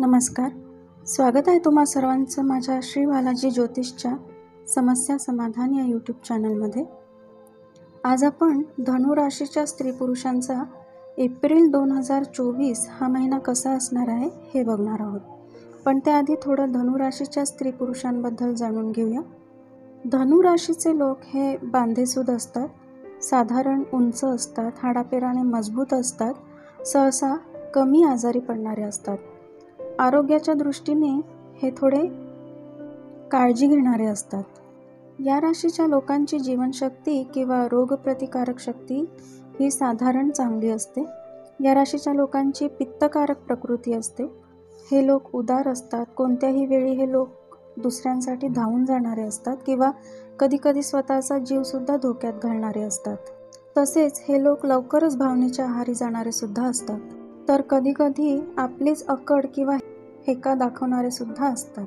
नमस्कार. स्वागत आहे तुम्हा सर्वांचं माझ्या श्री बालाजी ज्योतिषच्या समस्या समाधान या यूट्यूब चॅनलमध्ये. आज आपण धनु राशीच्या स्त्री पुरुषांचा एप्रिल 2024 हा महिना कसा असणार आहे हे बघणार आहोत. पण त्याआधी थोडं धनु राशीच्या स्त्री पुरुषांबद्दल जाणून घेऊया. धनु राशीचे लोक हे बांधेसूद असतात, साधारण उंच असतात, हाडापेराने मजबूत असतात, सहसा कमी आजारी पडणारे असतात. आरोग्याच्या दृष्टीने हे थोडे काळजी घेणारे असतात. या राशीच्या लोकांची जीवनशक्ती किंवा रोगप्रतिकारक शक्ती ही साधारण चांगली असते. या राशीच्या लोकांची पित्तकारक प्रकृती असते. हे लोक उदार असतात. कोणत्याही वेळी हे लोक दुसऱ्यांसाठी धावून जाणारे असतात किंवा कधीकधी स्वतःचा जीवसुद्धा धोक्यात घालणारे असतात. तसेच हे लोक लवकरच भावनेच्या आहारी जाणारे सुद्धा असतात. तर कधीकधी आपलीच अक्कड किंवा हेका दाखवणारे सुद्धा असतात.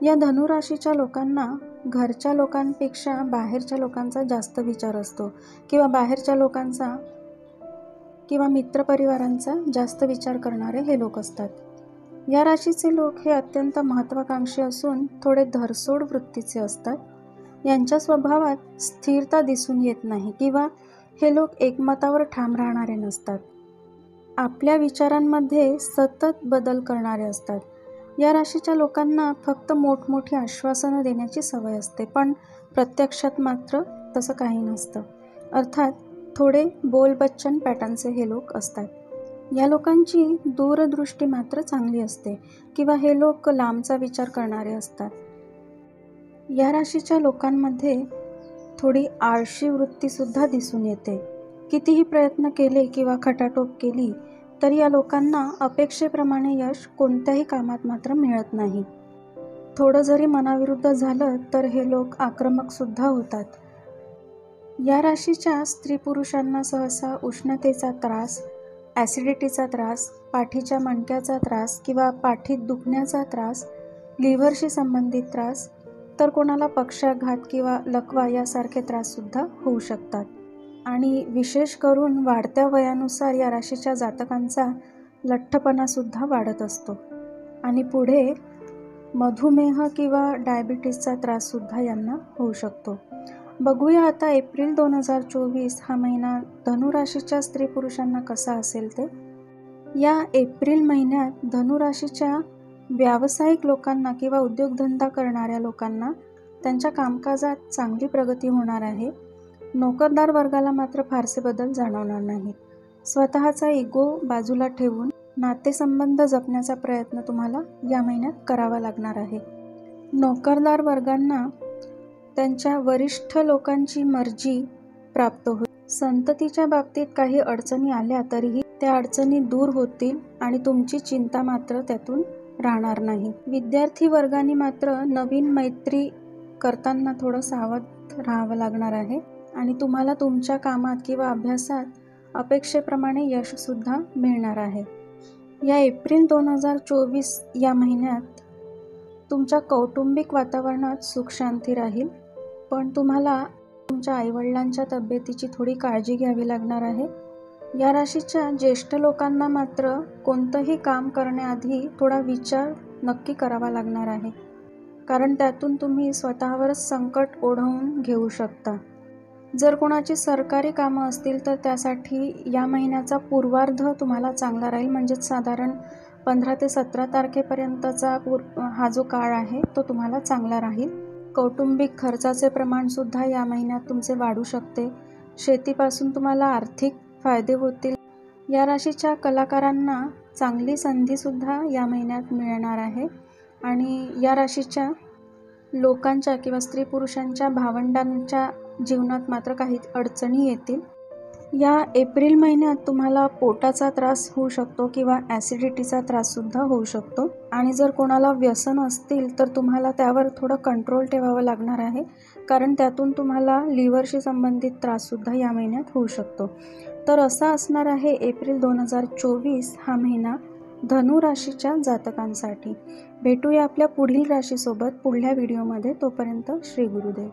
या धनुराशीच्या लोकांना घरच्या लोकांपेक्षा बाहेरच्या लोकांचा जास्त विचार असतो किंवा बाहेरच्या लोकांचा किंवा मित्रपरिवारांचा जास्त विचार करणारे हे लोक असतात. या राशीचे लोक हे अत्यंत महत्त्वाकांक्षी असून थोडे धरसोड वृत्तीचे असतात. यांच्या स्वभावात स्थिरता दिसून येत नाही किंवा हे लोक एकमतावर ठाम राहणारे नसतात. आपल्या विचारांमध्ये सतत बदल करणारे असतात. या राशीच्या लोकांना फक्त मोठमोठी आश्वासनं देण्याची सवय असते, पण प्रत्यक्षात मात्र तसं काही नसतं. अर्थात थोडे बोलबच्चन पॅटर्नचे हे लोक असतात. या लोकांची दूरदृष्टी मात्र चांगली असते किंवा हे लोक लांबचा विचार करणारे असतात. या राशीच्या लोकांमध्ये थोडी आळशी वृत्तीसुद्धा दिसून येते. कितीही प्रयत्न केले किंवा खटाटोप केली तरी या लोकांना अपेक्षेप्रमाणे यश कोणत्याही कामात मात्र मिळत नाही. थोडं जरी मनाविरुद्ध झालं तर हे लोक आक्रमकसुद्धा होतात. या राशीच्या स्त्री पुरुषांना सहसा उष्णतेचा त्रास, ॲसिडिटीचा त्रास, पाठीच्या मणक्याचा त्रास किंवा पाठीत दुखण्याचा त्रास, लिव्हरशी संबंधित त्रास, तर कोणाला पक्षाघात किंवा लकवा यासारखे त्राससुद्धा होऊ शकतात. आणि विशेष करून वाढत्या वयानुसार या राशीच्या जातकांचा लठ्ठपणासुद्धा वाढत असतो आणि पुढे मधुमेह किंवा डायबिटीसचा त्राससुद्धा यांना होऊ शकतो. बघूया आता एप्रिल 2024 हा महिना धनु राशीच्या स्त्री पुरुषांना कसा असेल ते. या एप्रिल महिन्यात धनु राशीच्या व्यावसायिक लोकांना किंवा उद्योगधंदा करणाऱ्या लोकांना त्यांच्या कामकाजात चांगली प्रगती होणार आहे. नोकरदार वर्गाला मात्र फारसे बदल जाणवणार नाहीत. स्वतःचा इगो बाजूला ठेवून नातेसंबंध जपण्याचा प्रयत्न तुम्हाला या महिन्यात करावा लागणार आहे. नोकरदार वर्गांना त्यांच्या वरिष्ठ लोकांची मर्जी प्राप्त होईल. संततीच्या बाबतीत काही अडचणी आल्या तरीही त्या अडचणी दूर होतील आणि तुमची चिंता मात्र त्यातून राहणार नाही. विद्यार्थी वर्गांनी मात्र नवीन मैत्री करताना थोडं सावध राहावं लागणार आहे आणि तुम्हाला तुमच्या कामात किंवा अभ्यासात अपेक्षेप्रमाणे यशसुद्धा मिळणार आहे. या एप्रिल 2024 या महिन्यात तुमच्या कौटुंबिक वातावरणात सुखशांती राहील, पण तुम्हाला तुमच्या आईवडिलांच्या तब्येतीची थोडी काळजी घ्यावी लागणार आहे. या राशीच्या ज्येष्ठ लोकांना मात्र कोणतंही काम करण्याआधी थोडा विचार नक्की करावा लागणार आहे, कारण त्यातून तुम्ही स्वतःवरच संकट ओढवून घेऊ शकता. जर कोणाची सरकारी कामं असतील तर त्यासाठी या महिन्याचा पूर्वार्ध तुम्हाला चांगला राहील, म्हणजेच साधारण 15 ते 17 तारखेपर्यंतचा हा जो काळ आहे तो तुम्हाला चांगला राहील. कौटुंबिक खर्चाचे प्रमाणसुद्धा या महिन्यात तुमचे वाढू शकते. शेतीपासून तुम्हाला आर्थिक फायदे होतील. या राशीच्या कलाकारांना चांगली संधीसुद्धा या महिन्यात मिळणार आहे आणि या राशीच्या लोकांच्या किंवा स्त्री पुरुषांच्या भावंडांच्या जीवनात मात्र काही अडचणी येतील. या एप्रिल महिन्यात तुम्हाला पोटाचा त्रास होऊ शकतो किंवा ॲसिडिटीचा त्राससुद्धा होऊ शकतो आणि जर कोणाला व्यसन असतील तर तुम्हाला त्यावर थोडं कंट्रोल ठेवावं लागणार आहे, कारण त्यातून तुम्हाला लिव्हरशी संबंधित त्राससुद्धा या महिन्यात होऊ शकतो. तर असा असणार आहे एप्रिल 2024 हा महिना धनु राशीच्या जातकांसाठी. भेटूया आपल्या पुढील राशीसोबत पुढल्या व्हिडिओमध्ये. तोपर्यंत श्री गुरुदेव.